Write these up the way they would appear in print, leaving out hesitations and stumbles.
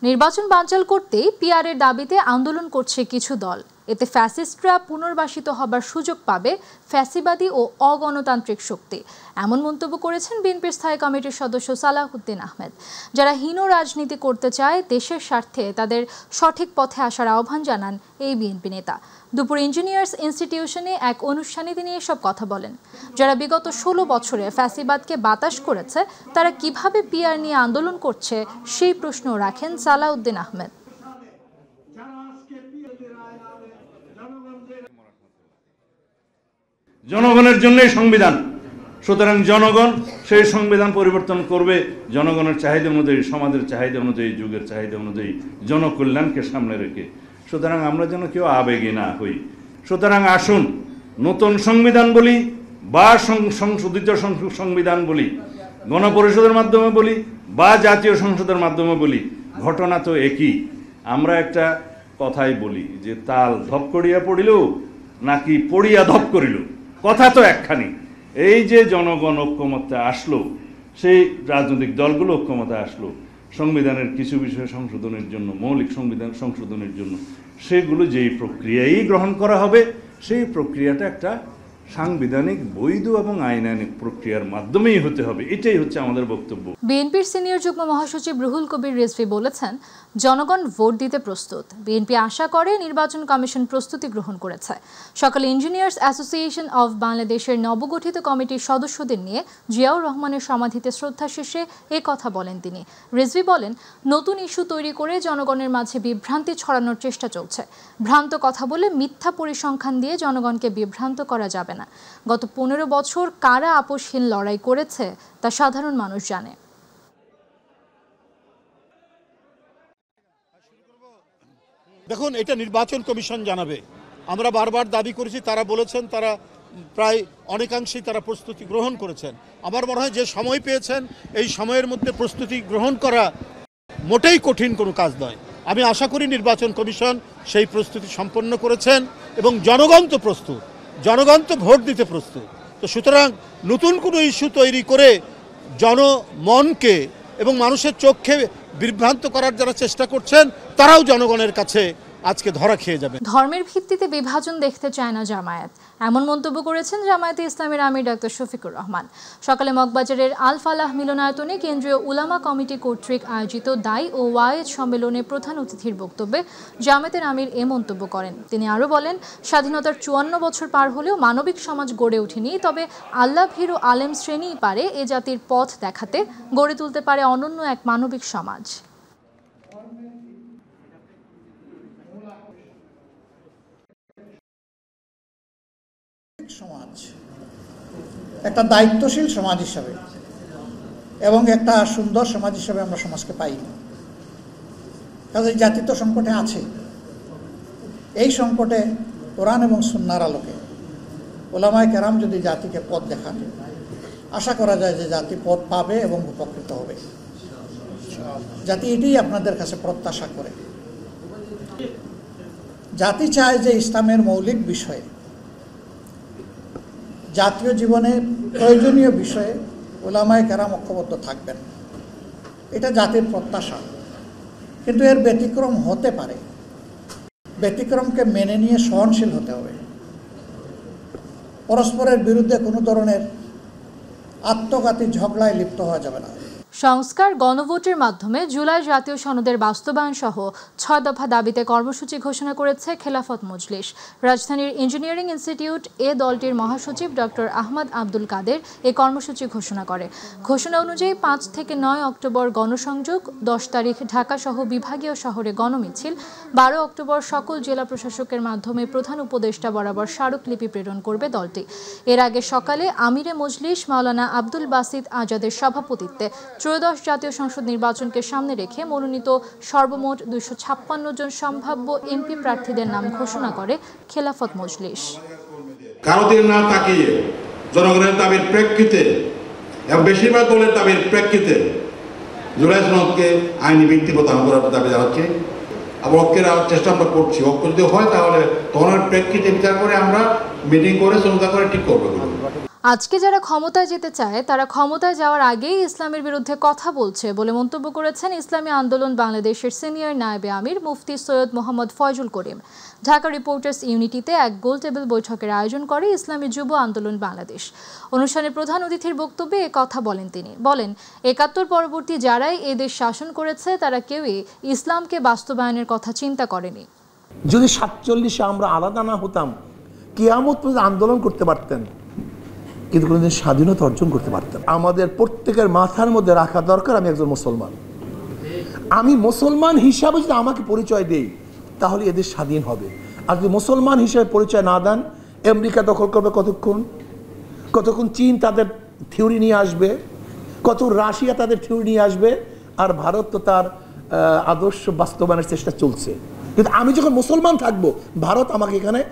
নির্বাচন বানচাল করতে পিআরের দাবিতে আন্দোলন করছে কিছু দল। এতে ফ্যাসিস্টরা পুনর্বাসিত হবার সুযোগ পাবে ফ্যাসিবাদী ও অগণতান্ত্রিক শক্তি, এমন মন্তব্য করেছেন বিএনপির স্থায়ী কমিটির সদস্য সালাউদ্দিন আহমেদ। যারা হীন রাজনীতি করতে চায়, দেশের স্বার্থে তাদের সঠিক পথে আসার আহ্বান জানান এই বিএনপি নেতা। দুপুর ইঞ্জিনিয়ার্স ইনস্টিটিউশনে এক অনুষ্ঠানে তিনি এসব কথা বলেন। যারা বিগত 16 বছরে ফ্যাসিবাদকে বাতাস করেছে, তারা কিভাবে পিআর নিয়ে আন্দোলন করছে সেই প্রশ্ন রাখেন সালাউদ্দিন আহমেদ। জনগণের জন্যই সংবিধান, সুতরাং জনগণ সেই সংবিধান পরিবর্তন করবে জনগণের চাহিদা অনুযায়ী, সমাজের চাহিদা অনুযায়ী, যুগের চাহিদা অনুযায়ী, জনকল্যাণকে সামনে রেখে। সুতরাং আমরা যেন কেউ আবেগী না হই। সুতরাং আসুন নতুন সংবিধান বলি বা সংশোধিত সংবিধান বলি, গণপরিষদের মাধ্যমে বলি বা জাতীয় সংসদের মাধ্যমে বলি, ঘটনা তো একই। আমরা একটা কথাই বলি যে তাল ধপ করিয়া পড়িল নাকি পড়িয়া ধপ করিল, কথা তো একখানি। এই যে জনগণ ঐক্যমত্যে আসলো, সেই রাজনৈতিক দলগুলো ঐক্যমত্যে আসলো সংবিধানের কিছু বিষয় সংশোধনের জন্য, মৌলিক সংবিধান সংশোধনের জন্য, সেগুলো যেই প্রক্রিয়াই গ্রহণ করা হবে, সেই প্রক্রিয়াটা একটা সাংবিধানিক বৈধ এবং আইনানুগ প্রক্রিয়ার মাধ্যমেই হতে হবে। এটাই হচ্ছে আমাদের বক্তব্য। বিএনপির সিনিয়র যুগ্ম মহাসচিব রুহুল কবির রিজভী বলেছেন, জনগণ ভোট দিতে প্রস্তুত। বিএনপি আশা করে নির্বাচন কমিশন প্রস্তুতি গ্রহণ করেছে। সকালে ইঞ্জিনিয়ার্স অ্যাসোসিয়েশন অব বাংলাদেশের নবগঠিত কমিটির সদস্যদের নিয়ে জিয়াউর রহমানের সমাধিতে শ্রদ্ধা শেষে এ কথা বলেন তিনি। রিজভী বলেন, নতুন ইস্যু তৈরি করে জনগণের মাঝে বিভ্রান্তি ছড়ানোর চেষ্টা চলছে। ভ্রান্ত কথা বলে মিথ্যা পরিসংখ্যান দিয়ে জনগণকে বিভ্রান্ত করা যাবে না। গত 15 বছর কারা আপোষহীন লড়াই করেছে তা সাধারণ মানুষ জানে। দেখুন, এটা নির্বাচন কমিশন জানাবে। আমরা বারবার দাবি করেছি, তারা বলেছেন তারা প্রায় অনেকাংশেই তারা প্রস্তুতি গ্রহণ করেছেন। আমার মনে হয় যে সময় পেয়েছেন, এই সময়ের মধ্যে প্রস্তুতি গ্রহণ করা মোটেই কঠিন কোনো কাজ নয়। আমি আশা করি নির্বাচন কমিশন সেই প্রস্তুতি সম্পন্ন করেছেন এবং জনগণ তো প্রস্তুত, জনগণ তো ভোট দিতে প্রস্তুত। তো সুতরাং নতুন কোনো ইস্যু তৈরি করে জনমনকে এবং মানুষের চোখে বিভ্রান্ত করার যারা চেষ্টা করছেন, তারাও জনগণের কাছে আজকে ধরা খেয়ে যাবে। ধর্মের ভিত্তিতে বিভাজন দেখতে চায় না জামায়াত, এমন মন্তব্য করেছেন জামায়াতে ইসলামীর আমির ডক্টর শফিকুর রহমান। সকালে মগবাজারের আল ফালাহ মিলনায়তনে কেন্দ্রীয় উলামা কমিটি কর্তৃক আয়োজিত দাই ও ওয়ায়েজ সম্মেলনে প্রধান অতিথির বক্তব্যে জামায়াতের আমির এ মন্তব্য করেন। তিনি আরও বলেন, স্বাধীনতার 54 বছর পার হলেও মানবিক সমাজ গড়ে ওঠেনি, তবে আল্লাহ ভীরু আলেম শ্রেণীই পারে এ জাতির পথ দেখাতে, গড়ে তুলতে পারে অনন্য এক মানবিক সমাজ। সমাজ একটা দায়িত্বশীল সমাজ হিসাবে এবং একটা সুন্দর সমাজ হিসাবে আমরা সমাজকে পাই। কাজে জাতি তো সংকটে আছে। এই সংকটে কোরআন এবং সুন্নাহর আলোকে ওলামায়ে কেরাম যদি জাতিকে পথ দেখান, আশা করা যায় যে জাতি পথ পাবে এবং উপকৃত হবে। জাতি এটাই আপনাদের কাছে প্রত্যাশা করে। জাতি চায় যে ইসলামের মৌলিক বিষয়ে, জাতীয় জীবনের প্রয়োজনীয় বিষয়ে ওলামায়ে কেরাম ঐক্যবদ্ধ থাকবেন। এটা জাতির প্রত্যাশা। কিন্তু এর ব্যতিক্রম হতে পারে। ব্যতিক্রমকে মেনে নিয়ে সহনশীল হতে হবে। পরস্পরের বিরুদ্ধে কোনো ধরনের আত্মঘাতী ঝগড়ায় লিপ্ত হওয়া যাবে না। সংস্কার, গণভোটের মাধ্যমে জুলাই জাতীয় সনদের বাস্তবায়ন সহ 6 দফা দাবিতে কর্মসূচি ঘোষণা করেছে খেলাফত মজলিস। রাজধানীর ইঞ্জিনিয়ারিং ইনস্টিটিউট এ দলটির মহাসচিব ডক্টর আহমদ আব্দুল কাদের এ কর্মসূচি ঘোষণা করে। ঘোষণা অনুযায়ী 5 থেকে 9 অক্টোবর গণসংযোগ, 10 তারিখ ঢাকা সহ বিভাগীয় শহরে গণমিছিল, 12 অক্টোবর সকল জেলা প্রশাসকের মাধ্যমে প্রধান উপদেষ্টা বরাবর স্মারকলিপি প্রেরণ করবে দলটি। এর আগে সকালে আমিরে মজলিস মাওলানা আব্দুল বাসিত আজাদের সভাপতিত্বে 13শ জাতীয় সংসদ নির্বাচনকে সামনে রেখে মনোনীত সর্বমোট 256 জন সম্ভাব্য এমপি প্রার্থীদের নাম ঘোষণা করে খেলাফত মজলিস। কারো দিকে না তাকিয়ে জনগণের দাবির প্রেক্ষিতে এবং বেশিরভাগ দলের দাবির প্রেক্ষিতে জুলাই সনদকে আইনি ভিত্তি প্রদান করার দাবি জানাচ্ছি। আবার ঐক্যের চেষ্টা আমরা করছি। ঐক্য যদি হয় তাহলে তখন প্রেক্ষিতে বিচার করে আমরা মিটিং করে সমঝোতা করে ঠিক করবো। আজকে যারা ক্ষমতায় যেতে চায় তারা ক্ষমতায় যাওয়ার আগেই ইসলামের বিরুদ্ধে কথা বলছে বলে মন্তব্য করেছেন ইসলামী আন্দোলন বাংলাদেশের সিনিয়র নায়েবে আমির মুফতি সৈয়দ মোহাম্মদ ফয়জুল করিম। ঢাকা রিপোর্টার্স ইউনিটিতে এক গোল টেবিল বৈঠকের আয়োজন করে ইসলামী যুব আন্দোলন বাংলাদেশ। অনুষ্ঠানে প্রধান অতিথির বক্তব্যে এ কথা বলেন তিনি। বলেন, ৭১ পরবর্তী যারাই এ দেশ শাসন করেছে তারা কেউই ইসলামকে বাস্তবায়নের কথা চিন্তা করেনি। যদি ৪৭-এ আমরা আলাদা না হতাম, কিয়ামত পর্যন্ত আন্দোলন করতে পারতেন, কিন্তু কোনোদিন স্বাধীনতা অর্জন করতে পারতেন। আমাদের প্রত্যেকের মাথার মধ্যে রাখা দরকার, আমি একজন মুসলমান। আমি মুসলমান হিসাবে যদি আমাকে পরিচয় দেই তাহলে এদের স্বাধীন হবে। আর যদি মুসলমান হিসেবে পরিচয় না দেন, আমেরিকা দখল করবে কতক্ষণ চীন তাদের থিওরি নিয়ে আসবে, কত রাশিয়া তাদের থিওরি নিয়ে আসবে, আর ভারত তো তার আদর্শ বাস্তবায়নের চেষ্টা চলছে। কিন্তু আমি যখন মুসলমান থাকবো, ভারত আমাকে এখানে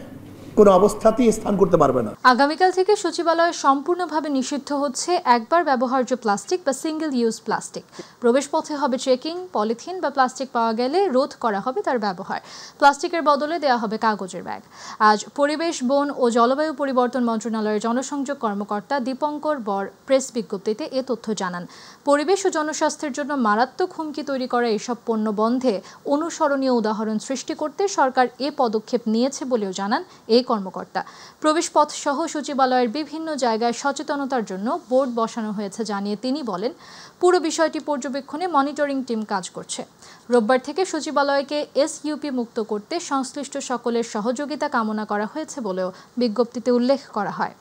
কোনো অবস্থাতেই স্থান করতে পারবে না। আগামীকাল থেকে সচিবালয়ে সম্পূর্ণভাবে নিষিদ্ধ হচ্ছে একবার ব্যবহার্য প্লাস্টিক বা সিঙ্গেল ইউজ প্লাস্টিক। প্রবেশপথে হবে চেকিং, পলিথিন বা প্লাস্টিক পাওয়া গেলে রোধ করা হবে তার ব্যবহার। প্লাস্টিকের বদলে দেওয়া হবে কাগজের ব্যাগ। আজ পরিবেশ, বন ও জলবায়ু পরিবর্তন মন্ত্রণালয়ের জনসংযোগ কর্মকর্তা দীপঙ্কর বর প্রেস বিজ্ঞপ্তিতে এ তথ্য জানান। পরিবেশ ও জনস্বাস্থ্যের জন্য মারাত্মক হুমকি তৈরি করা এসব পণ্য বন্ধে অনুসরণীয় উদাহরণ সৃষ্টি করতে সরকার এ পদক্ষেপ নিয়েছে বলেও জানান এই কর্মকর্তা। প্রবেশপথ সহ সচিবালয়ের বিভিন্ন জায়গায় সচেতনতার জন্য বোর্ড বসানো হয়েছে জানিয়ে তিনি বলেন, পুরো বিষয়টি পর্যবেক্ষণে মনিটরিং টিম কাজ করছে। রোববার থেকে সচিবালয়কে এসইউপি মুক্ত করতে সংশ্লিষ্ট সকলের সহযোগিতা কামনা করা হয়েছে বলেও বিজ্ঞপ্তিতে উল্লেখ করা হয়।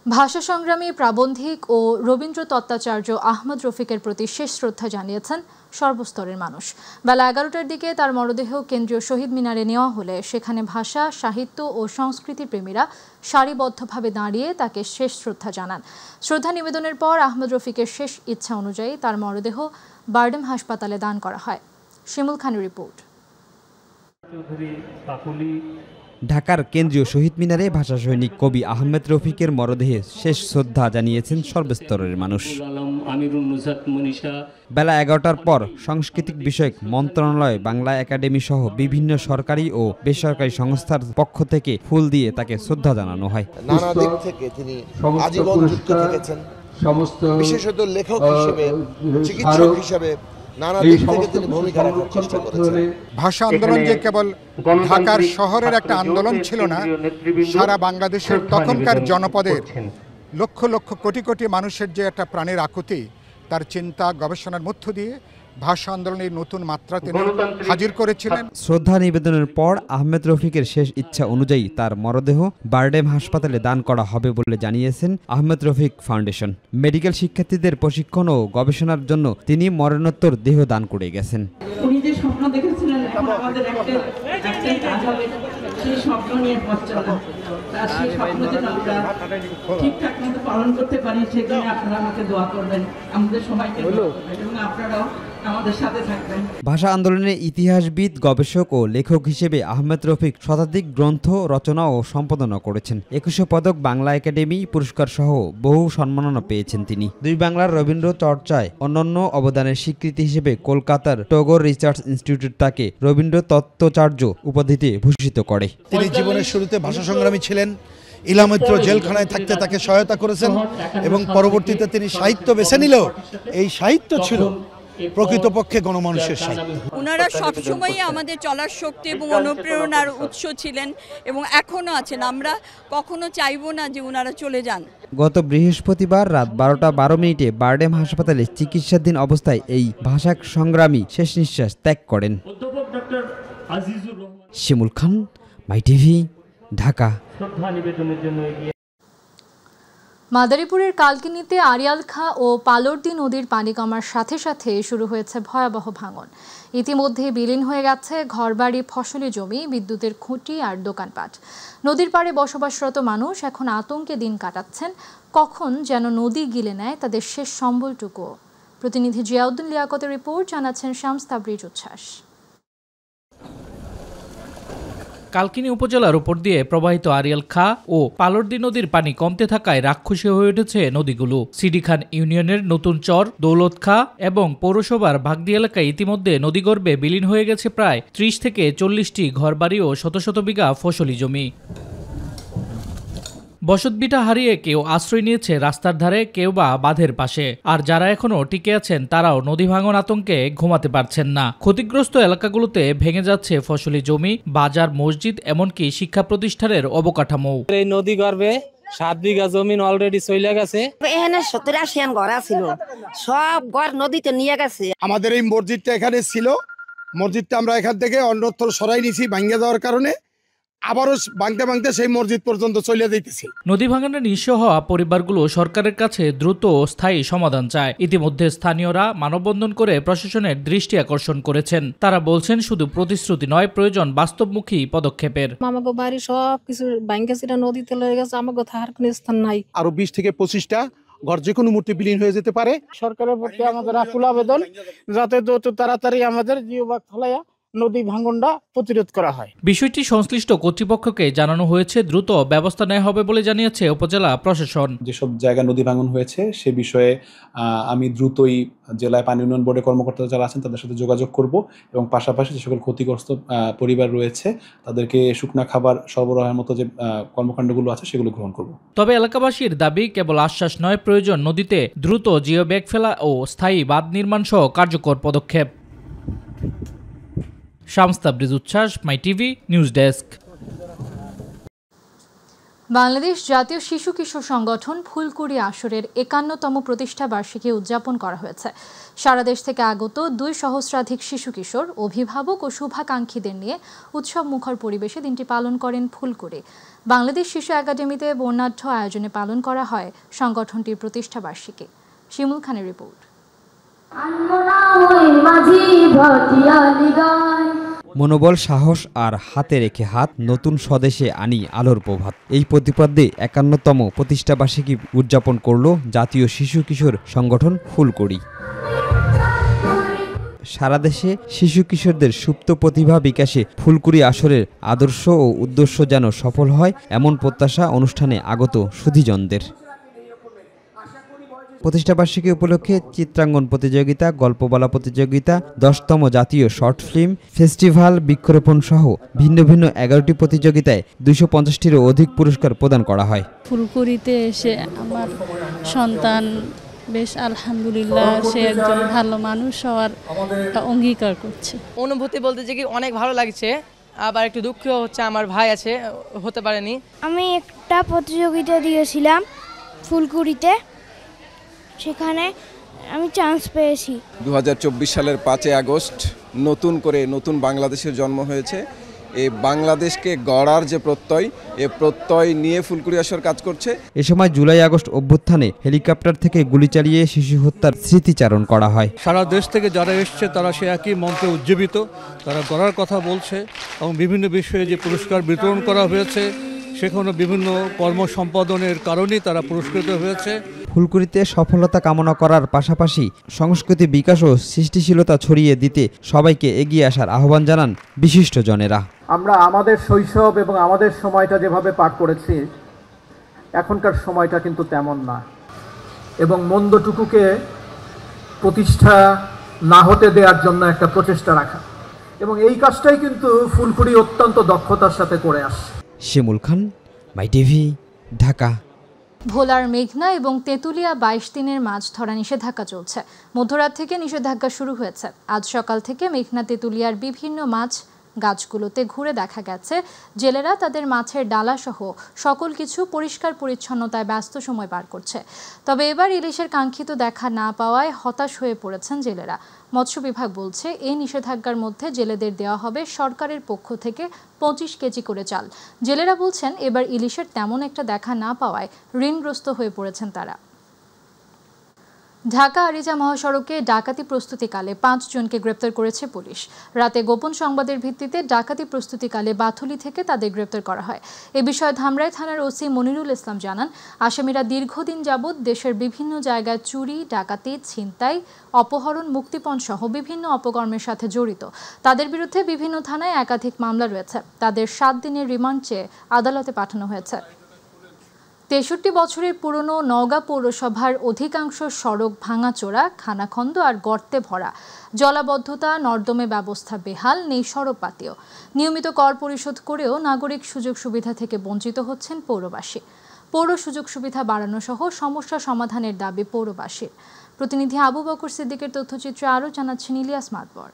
ভাষা সংগ্রামী, প্রাবন্ধিক ও রবীন্দ্র তত্ত্বাচার্য আহমদ রফিকের প্রতি শেষ শ্রদ্ধা জানিয়েছেন সর্বস্তরের মানুষ। বেলা ১১টার দিকে তার মরদেহ কেন্দ্রীয় শহীদ মিনারে নেওয়া হলে সেখানে ভাষা, সাহিত্য ও সংস্কৃতি প্রেমীরা সারিবদ্ধভাবে দাঁড়িয়ে তাকে শেষ শ্রদ্ধা জানান। শ্রদ্ধা নিবেদনের পর আহমদ রফিকের শেষ ইচ্ছা অনুযায়ী তার মরদেহ বারডেম হাসপাতালে দান করা হয়। শিমুল খানের রিপোর্ট। ঢাকার কেন্দ্রীয় শহীদ মিনারে ভাষা সৈনিক কবি আহমেদ রফিকের মরদেহে শেষ শ্রদ্ধা জানিয়েছেন সর্বস্তরের মানুষ। বেলা ১১টার পর সাংস্কৃতিক বিষয়ক মন্ত্রণালয়, বাংলা একাডেমি সহ বিভিন্ন সরকারি ও বেসরকারি সংস্থার পক্ষ থেকে ফুল দিয়ে তাকে শ্রদ্ধা জানানো হয়। নানা দিক থেকে তিনি আজীবন যুক্ত থেকেছেন, বিশেষত লেখক হিসেবে, চিকিৎসক হিসেবে নানা দিক থেকে তিনি ভূমিকা রাখার চেষ্টা করেছেন। ভাষা আন্দোলন যে কেবল ঢাকার শহরের একটা আন্দোলন ছিল না, সারা বাংলাদেশের তখনকার জনপদের লক্ষ লক্ষ কোটি কোটি মানুষের যে একটা প্রাণের আকুতি, তার চিন্তা গবেষণার মধ্য দিয়ে ভাষা আন্দোলনের নতুন মাত্রা তিনি হাজির করেছিলেন। শ্রদ্ধা নিবেদনের পর আহমেদ রফিকের শেষ ইচ্ছা অনুযায়ী তার মরদেহ বারডেম হাসপাতালে দান করা হবে বলে জানিয়েছেন আহমেদ রফিক ফাউন্ডেশন। মেডিকেল শিক্ষার্থীদের প্রশিক্ষণ ও গবেষণার জন্য তিনি মরণোত্তর দেহ দান করে গেছেন। উনি যে স্বপ্ন দেখেছিলেন, এখন আমাদের একটাই কাজ হবে সেই স্বপ্ন নিয়ে পথ চলা। আর সেই স্বপ্ন যেন আমরা ঠিকঠাক মতো পালন করতে পারি, সেজন্য আপনারা আমাকে দোয়া করবেন, আমাদের সবাইকে এবং আপনারাও আমাদের সাথে থাকবেন। ভাষা আন্দোলনের ইতিহাসবিদ, গবেষক ও লেখক হিসেবে আহমেদ রফিক শতাধিক গ্রন্থ রচনা ও সম্পাদনা করেছেন। ২১ পদক, বাংলা একাডেমি পুরস্কার সহ বহু সম্মাননা পেয়েছেন তিনি। দুই বাংলার রবীন্দ্র চর্চায় অনন্য অবদানের স্বীকৃতি হিসেবে কলকাতার টগর রিসার্চ ইনস্টিটিউট তাকে রবীন্দ্র তত্ত্বাচার্য উপাধিতে ভূষিত করে। তিনি জীবনের শুরুতে ভাষা সংগ্রামী ছিলেন, ইলামৈত্র জেলখানায় থাকতে তাকে সহায়তা করেছেন এবং পরবর্তীতে তিনি সাহিত্য বেছে নিলেও এই সাহিত্য ছিল প্রকৃতপক্ষে গণমানুষের সাহিত্য। ওনারা সবসময়ই আমাদের চলার শক্তি এবং অনুপ্রেরণার উৎস ছিলেন এবং এখনও আছেন। আমরা কখনো চাইবো না যে ওনারা চলে যান। গত বৃহস্পতিবার রাত 12:12 বারডেম হাসপাতালে চিকিৎসাধীন অবস্থায় এই ভাষা সংগ্রামী শেষ নিঃশ্বাস ত্যাগ করেন। শিমুল খান, মাই টিভি, ঢাকা। মাদারীপুরের কালকিনিতে আড়িয়ালখা ও পালরদি নদীর পানি কমার সাথে সাথে শুরু হয়েছে ভয়াবহ ভাঙন। ইতিমধ্যে বিলীন হয়ে গেছে ঘরবাড়ি, ফসলি জমি, বিদ্যুতের খুঁটি আর দোকানপাট। নদীর পাড়ে বসবাসরত মানুষ এখন আতঙ্কে দিন কাটাচ্ছেন, কখন যেন নদী গিলে নেয় তাদের শেষ সম্বলটুকু। প্রতিনিধি জিয়াউদ্দিন লিয়াকতের রিপোর্ট, জানাচ্ছেন শামস তাবরিজ উচ্ছ্বাস। কালকিনি উপজেলার উপর দিয়ে প্রবাহিত আড়িয়াল খাঁ ও পালরদি নদীর পানি কমতে থাকায় রাক্ষসী হয়ে উঠেছে নদীগুলো। সিডিখান ইউনিয়নের নতুন চর, দৌলত খাঁ এবং পৌরসভার ভাগদি এলাকায় ইতিমধ্যে নদীগর্ভে বিলীন হয়ে গেছে প্রায় ৩০ থেকে ৪০টি ঘরবাড়ি ও শত শত বিঘা ফসলি জমি। বসতভিটা হারিয়ে কেউ আশ্রয় নিয়েছে রাস্তার ধারে, কেউ বা বাঁধের পাশে। আর যারা এখনো টিকে আছেন তারাও নদী ভাঙন আতঙ্কে ঘুমাতে পারছেন না। ক্ষতিগ্রস্ত এলাকাগুলোতে ভেঙে যাচ্ছে ফসলি জমি, বাজার, মসজিদ, এমনকি শিক্ষা প্রতিষ্ঠানের অবকাঠামো। এই নদী গর্ভে 7 বিঘা জমি অলরেডি চলে গেছে। এখানে 70-80 ঘর ছিল, সব ঘর নদীতে নিয়ে গেছে। আমাদের এই মসজিদটা এখানে ছিল, মসজিদটা আমরা এখান থেকে অন্যত্র সরাই নিছি ভাঙ্গে যাওয়ার কারণে, আবারও ভাঙতে ভাঙতে সেই মসজিদ পর্যন্ত চলে যাইতেছে। নদী ভাঙনে নিঃস্ব হওয়া পরিবারগুলো সরকারের কাছে দ্রুত ও স্থায়ী সমাধান চায়। ইতিমধ্যে স্থানীয়রা মানববন্ধন করে প্রশাসনের দৃষ্টি আকর্ষণ করেছেন। তারা বলছেন শুধু প্রতিশ্রুতি নয়, প্রয়োজন বাস্তবমুখী পদক্ষেপের। আমাকে বাড়ি সব কিছু ভাঙ্গে চিরা নদীতে লয়ে গেছে, আমাকে থাকার কোনো স্থান নাই। আরো 20 থেকে 25টা ঘর যে কোনো মুহূর্তে বিলীন হয়ে যেতে পারে। সরকারের প্রতি আমাদের আকুল আবেদন, যাতে যত তাড়াতাড়ি আমাদের জিওবাগ ফলাইয়া নদী ভাঙনটা প্রতিরোধ করা হয়। বিষয়টি সংশ্লিষ্ট কর্তৃপক্ষকে জানানো হয়েছে, দ্রুত ব্যবস্থা নেওয়া হবে বলে জানিয়েছে উপজেলা প্রশাসন। যেসব জায়গায় নদী ভাঙন হয়েছে সে বিষয়ে আমি দ্রুতই জেলায় পানি উন্নয়ন বোর্ডের কর্মকর্তারা যারা আছেন তাদের সাথে যোগাযোগ করব এবং পাশাপাশি যে সকল ক্ষতিগ্রস্ত পরিবার রয়েছে তাদেরকে শুকনা খাবার সরবরাহের মতো যে কর্মকাণ্ডগুলো আছে সেগুলো গ্রহণ করব। তবে এলাকাবাসীর দাবি কেবল আশ্বাস নয়, প্রয়োজন নদীতে দ্রুত জিও ব্যাগ ফেলা ও স্থায়ী বাঁধ নির্মাণ সহ কার্যকর পদক্ষেপ। শামস তাবরিজ উচ্ছ্বাস, মাই টিভি নিউজ ডেস্ক। বাংলাদেশ জাতীয় শিশু কিশোর সংগঠন ফুলকুড়ি আসরের 51তম প্রতিষ্ঠা বার্ষিকী উদযাপন করা হয়েছে। সারা দেশ থেকে আগত 2 সহস্রাধিক শিশু কিশোর, অভিভাবক ও শুভাকাঙ্ক্ষীদের নিয়ে উৎসব মুখর পরিবেশে দিনটি পালন করেন ফুলকুড়ি। বাংলাদেশ শিশু একাডেমিতে বর্ণাঢ্য আয়োজনে পালন করা হয় সংগঠনটির প্রতিষ্ঠা বার্ষিকী। শিমুল খানের রিপোর্ট। মনোবল, সাহস আর হাতে রেখে হাত, নতুন স্বদেশে আনি আলোর প্রভাত। এই প্রতিপাদ্যে 51তম প্রতিষ্ঠা বার্ষিকী উদযাপন করল জাতীয় শিশু কিশোর সংগঠন ফুলকুড়ি। সারা দেশে শিশু কিশোরদের সুপ্ত প্রতিভা বিকাশে ফুলকুড়ি আসরের আদর্শ ও উদ্দেশ্য যেন সফল হয়, এমন প্রত্যাশা অনুষ্ঠানে আগত সুধীজনদের। প্রতিষ্ঠাবার্ষিকী উপলক্ষে চিত্রাঙ্গন প্রতিযোগিতা, গল্প বলা প্রতিযোগিতা, 10তম জাতীয় শর্ট ফিল্ম ফেস্টিভ্যাল, বৃক্ষরোপণ সহ ভিন্ন ভিন্ন 11টি প্রতিযোগিতায় 250টিরও অধিক পুরস্কার প্রদান করা হয়। ফুলকুড়িতে এসে আমার সন্তান বেশ আলহামদুলিল্লাহ, সে একজন ভালো মানুষ হওয়ার অঙ্গীকার করছে। অনুভূতি বলতে যে কি অনেক ভালো লাগছে, আবার একটু দুঃখ হচ্ছে আমার ভাই আছে, হতে পারেনি। আমি একটা প্রতিযোগিতা দিয়েছিলাম ফুলকুড়িতে, সেখানে আমি চান্স পেয়েছি। 2024 সালের 5 আগস্ট নতুন করে নতুন বাংলাদেশের জন্ম হয়েছে। এই বাংলাদেশকে গড়ার যে প্রত্যয়, এই প্রত্যয় নিয়ে ফুলকুড়ি আসর কাজ করছে। এ সময় জুলাই আগস্ট অভ্যুত্থানে হেলিকপ্টার থেকে গুলি চালিয়ে শিশু হত্যার স্মৃতিচারণ করা হয়। সারা দেশ থেকে যারা এসছে তারা সে একই মন্ত্রে উজ্জীবিত, তারা গড়ার কথা বলছে এবং বিভিন্ন বিষয়ে যে পুরস্কার বিতরণ করা হয়েছে সেখানে বিভিন্ন কর্ম সম্পাদনের কারণেই তারা পুরস্কৃত হয়েছে। ফুলকুড়িতে সফলতা কামনা করার পাশাপাশি সংস্কৃতি বিকাশ ও সৃষ্টিশীলতা ছড়িয়ে দিতে সবাইকে এগিয়ে আসার আহ্বান জানান বিশিষ্টজনেরা। আমরা আমাদের শৈশব এবং আমাদের সময়টা যেভাবে পার করেছি, এখনকার সময়টা কিন্তু তেমন না, এবং মন্দটুকুকে প্রতিষ্ঠা না হতে দেওয়ার জন্য একটা প্রচেষ্টা রাখা, এবং এই কাজটাই কিন্তু ফুলকুড়ি অত্যন্ত দক্ষতার সাথে করে আসছে। শিমুল খান, মাই টিভি, ঢাকা। ভোলার মেঘনা এবং তেঁতুলিয়া 22 দিনের মাছ ধরা নিষেধাজ্ঞা চলছে। মধ্যরাত থেকে নিষেধাজ্ঞা শুরু হয়েছে। আজ সকাল থেকে মেঘনা তেঁতুলিয়ার বিভিন্ন মাছ গাছগুলোতে ঘুরে দেখা গেছে জেলেরা তাদের মাছের ডালা সহ সকল কিছু পরিষ্কার পরিচ্ছন্নতায় ব্যস্ত সময় পার করছে। তবে এবার ইলিশের কাঙ্ক্ষিত দেখা না পাওয়ায় হতাশ হয়ে পড়েছেন জেলেরা। মৎস্য বিভাগ বলছে এই নিষেধাজ্ঞার মধ্যে জেলেদের দেওয়া হবে সরকারের পক্ষ থেকে 25 কেজি করে চাল। জেলেরা বলছেন এবার ইলিশের তেমন একটা দেখা না পাওয়ায় ঋণগ্রস্ত হয়ে পড়েছেন তারা। ঢাকা আরিচা মহাসড়কে ডাকাতি প্রস্তুতিকালে 5 জনকে গ্রেপ্তার করেছে পুলিশ। রাতে গোপন সংবাদের ভিত্তিতে ডাকাতি প্রস্তুতিকালে বাথুলি থেকে তাদের গ্রেপ্তার করা হয়। এ বিষয়ে ধামরাই থানার ওসি মনিরুল ইসলাম জানান, আসামিরা দীর্ঘদিন যাবৎ দেশের বিভিন্ন জায়গায় চুরি, ডাকাতি, ছিনতাই, অপহরণ, মুক্তিপণ সহ বিভিন্ন অপকর্মের সাথে জড়িত। তাদের বিরুদ্ধে বিভিন্ন থানায় একাধিক মামলা রয়েছে। তাদের 7 দিনের রিমান্ড চেয়ে আদালতে পাঠানো হয়েছে। 63 বছরের পুরনো নওগাঁ পৌরসভার অধিকাংশ সড়ক ভাঙাচোরা, খানাখন্দ আর গর্তে ভরা। জলাবদ্ধতা, নর্দমে ব্যবস্থা বেহাল, নেই সড়কপাতিও। নিয়মিত কর পরিশোধ করেও নাগরিক সুযোগ সুবিধা থেকে বঞ্চিত হচ্ছেন পৌরবাসী। পৌর সুযোগ সুবিধা বাড়ানো সহ সমস্যা সমাধানের দাবি পৌরবাসীর। প্রতিনিধি আবু বকর সিদ্দিকের তথ্যচিত্রে আরও জানাচ্ছেন ইলিয়াস মাতবর।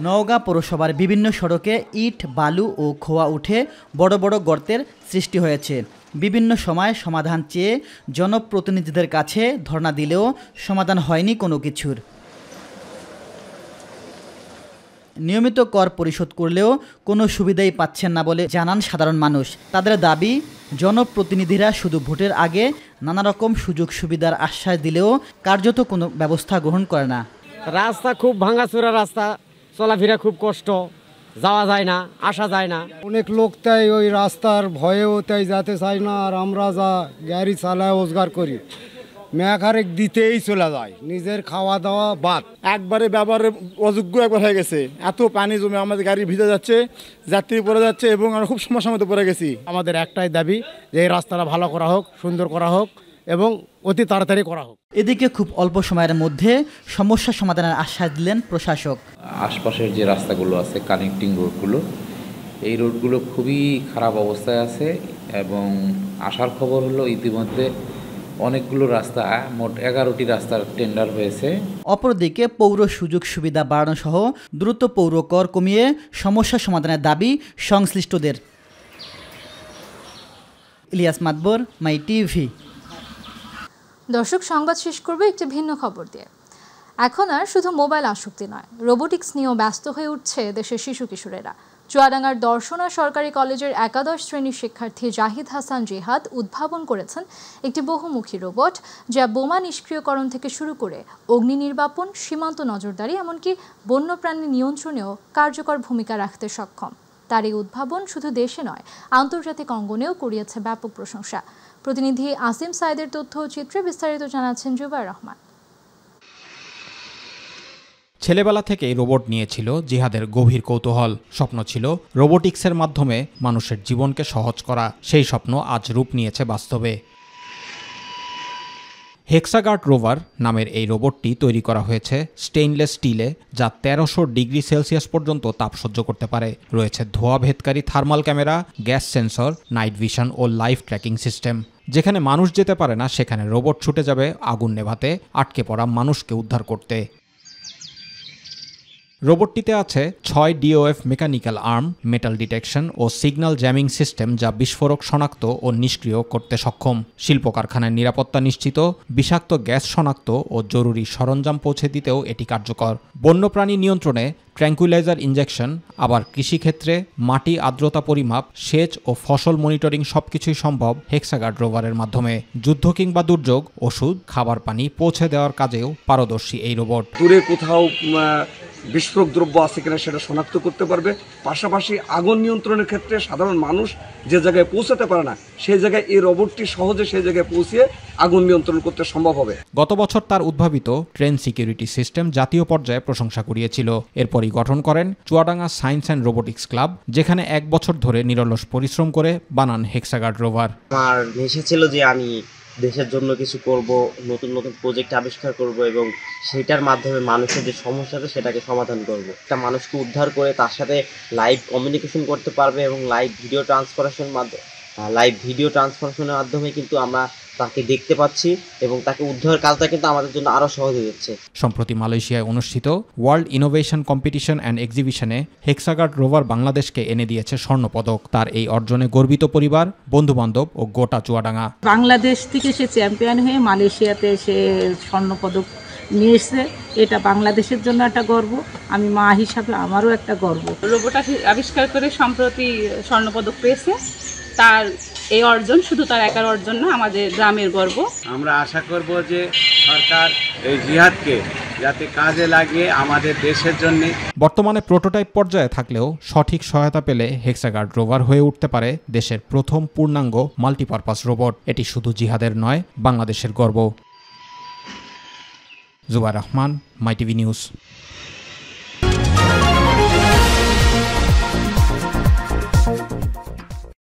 নওগাঁ পৌরসভার বিভিন্ন সড়কে ইট, বালু ও খোয়া উঠে বড় বড় গর্তের সৃষ্টি হয়েছে। বিভিন্ন সময় সমাধান চেয়ে জনপ্রতিনিধিদের কাছে ধর্ণা দিলেও সমাধান হয়নি কোনো কিছুর। নিয়মিত কর পরিশোধ করলেও কোনো সুবিধাই পাচ্ছেন না বলে জানান সাধারণ মানুষ। তাদের দাবি, জনপ্রতিনিধিরা শুধু ভোটের আগে নানা রকম সুযোগ সুবিধার আশ্বাস দিলেও কার্যত কোনো ব্যবস্থা গ্রহণ করে না। রাস্তা খুব ভাঙাচোরা রাস্তা, চলাফেরা খুব কষ্ট, যাওয়া যায় না, আসা যায় না। অনেক লোক তাই ওই রাস্তার ভয়েও তাই যেতে চায় না। আর আমরা যা গাড়ি চালায় রোজগার করি, মেয়াখারেক দিতেই চলে যায়, নিজের খাওয়া দাওয়া বাদ। একবারে ব্যবহারের অযোগ্য একবার হয়ে গেছে। এত পানি জমে আমাদের গাড়ি ভিজে যাচ্ছে, যাত্রী পড়ে যাচ্ছে এবং আমরা খুব সমস্যার মধ্যে পড়ে গেছি। আমাদের একটাই দাবি যে এই রাস্তাটা ভালো করা হোক, সুন্দর করা হোক এবং অতি তাড়াতাড়ি করা হোক। এদিকে খুব অল্প সময়ের মধ্যে সমস্যা সমাধানের আশ্বাস দিলেন প্রশাসক। আশপাশের যে রাস্তাগুলো আছে, কানেক্টিং রোডগুলো, এই রোডগুলো খুবই খারাপ অবস্থায় আছে এবং আসার খবর হলো ইতিমধ্যে অনেকগুলো রাস্তা, মোট 11টি রাস্তার টেন্ডার হয়েছে। অপরদিকে পৌর সুযোগ সুবিধা বাড়ানো সহ দ্রুত পৌর কর কমিয়ে সমস্যা সমাধানের দাবি সংশ্লিষ্টদের। ইলিয়াস মাতবর, মাই টিভি। দর্শক, সংবাদ শেষ করবে একটি ভিন্ন খবর দিয়ে। এখন আর শুধু মোবাইল আসক্তি নয়, রোবোটিক্স নিয়েও ব্যস্ত হয়ে উঠছে দেশের শিশু কিশোরেরা। চুয়াডাঙ্গার দর্শনা সরকারি কলেজের একাদশ শ্রেণীর শিক্ষার্থী জাহিদ হাসান জিহাদ উদ্ভাবন করেছেন একটি বহুমুখী রোবট, যা বোমা নিষ্ক্রিয়করণ থেকে শুরু করে অগ্নি নির্বাপন, সীমান্ত নজরদারি, এমনকি বন্যপ্রাণী নিয়ন্ত্রণেও কার্যকর ভূমিকা রাখতে সক্ষম। তার এই উদ্ভাবন শুধু দেশে নয়, আন্তর্জাতিক অঙ্গনেও কুড়িয়েছে ব্যাপক প্রশংসা। প্রতিনিধি আসিম সাইদের তথ্যচিত্রে বিস্তারিত জানাচ্ছেন জুবাইর রহমান। ছেলেবেলা থেকেই রোবট নিয়েছিল জিহাদের গভীর কৌতূহল। স্বপ্ন ছিল রোবোটিক্সের মাধ্যমে মানুষের জীবনকে সহজ করা। সেই স্বপ্ন আজ রূপ নিয়েছে বাস্তবে। হেক্সাগার্ড রোভার নামের এই রোবটটি তৈরি করা হয়েছে স্টেইনলেস স্টিলে, যা 1300 ডিগ্রি সেলসিয়াস পর্যন্ত তাপ সহ্য করতে পারে। রয়েছে ধোঁয়াভেদকারী thermal camera, gas sensor, night vision ও লাইভ ট্র্যাকিং সিস্টেম। যেখানে মানুষ যেতে পারে না, সেখানে রোবট ছুটে যাবে আগুন নেভাতে, আটকে পড়া মানুষকে উদ্ধার করতে। রোবটটিতে আছে 6 DOF mechanical arm, metal detection ও সিগন্যাল জ্যামিং সিস্টেম, যা বিস্ফোরক শনাক্ত ও নিষ্ক্রিয় করতে সক্ষম। শিল্প কারখানার নিরাপত্তা নিশ্চিত, বিষাক্ত গ্যাস শনাক্ত ও জরুরি সরঞ্জাম পৌঁছে দিতেও এটি কার্যকর। বন্যপ্রাণী নিয়ন্ত্রণে ট্র্যাঙ্কুইলাইজার ইনজেকশন, আবার কৃষিক্ষেত্রে মাটি আর্দ্রতা পরিমাপ, সেচ ও ফসল মনিটরিং সবকিছুই সম্ভব হেক্সাগার্ড রোভারের মাধ্যমে। যুদ্ধ কিংবা দুর্যোগ, ওষুধ, খাবার পানি পৌঁছে দেওয়ার কাজেও পারদর্শী এই রোবট। দূরে কোথাও বিস্ফোরক দ্রব্য আছে কিনা সেটা শনাক্ত করতে পারবে। পাশাপাশি আগুন নিয়ন্ত্রণের ক্ষেত্রে সাধারণ মানুষ যে জায়গায় পৌঁছাতে পারে না, সেই জায়গায় এই রোবটটি সহজে সেই জায়গায় পৌঁছিয়ে আগুন নিয়ন্ত্রণ করতে সম্ভব হবে। গত বছর তার উদ্ভাবিত ট্রেন সিকিউরিটি সিস্টেম জাতীয় পর্যায়ে প্রশংসা কুড়িয়েছিল। এরপরই গঠন করেন Chuadanga science and robotics club, যেখানে 1 বছর ধরে নিরলস পরিশ্রম করে বানান হেক্সাগার্ড রোভার। আমার নেশা ছিল যে আমি দেশের জন্য কিছু করব, নতুন নতুন প্রজেক্ট আবিষ্কার করব এবং সেটার মাধ্যমে মানুষের যে সমস্যা আছে সেটাকে সমাধান করব। একটা মানুষকে উদ্ধার করে তার সাথে লাইভ কমিউনিকেশন করতে পারবে এবং লাইভ ভিডিও ট্রান্সফারেশনের মাধ্যমে কিন্তু আমরা তাকে দেখতে পাচ্ছি এবং তাকে উদ্ধারের কাজটা কিন্তু আমাদের জন্য আরও সহজ হয়ে যাচ্ছে। সম্প্রতি মালয়েশিয়ায় অনুষ্ঠিত ওয়ার্ল্ড ইনোভেশন কম্পিটিশন অ্যান্ড এক্সিবিশনে হেক্সাগার্ড রোভার বাংলাদেশকে এনে দিয়েছে স্বর্ণপদক। তার এই অর্জনে গর্বিত পরিবার, বন্ধুবান্ধব ও গোটা চুয়াডাঙ্গা। বাংলাদেশ থেকে সে চ্যাম্পিয়ন হয়ে মালয়েশিয়াতে সে স্বর্ণপদক নিয়ে এসছে। এটা বাংলাদেশের জন্য একটা গর্ব, আমি মা হিসাবে আমারও একটা গর্ব। রোবট আবিষ্কার করে সম্প্রতি স্বর্ণপদক পেয়েছে। তার এই অর্জন শুধু তার একার অর্জন না, আমাদের গ্রামের গর্ব। আমরা আশা করব যে সরকার এই জিহাদকে যাতে কাজে লাগিয়ে আমাদের দেশের জন্য। বর্তমানে প্রোটোটাইপ পর্যায়ে থাকলেও সঠিক সহায়তা পেলে হেক্সাগার্ড রোভার হয়ে উঠতে পারে দেশের প্রথম পূর্ণাঙ্গ মাল্টিপারপাস রোবট। এটি শুধু জিহাদের নয়, বাংলাদেশের গর্ব। জুবাইর রহমান, মাই টিভি নিউজ।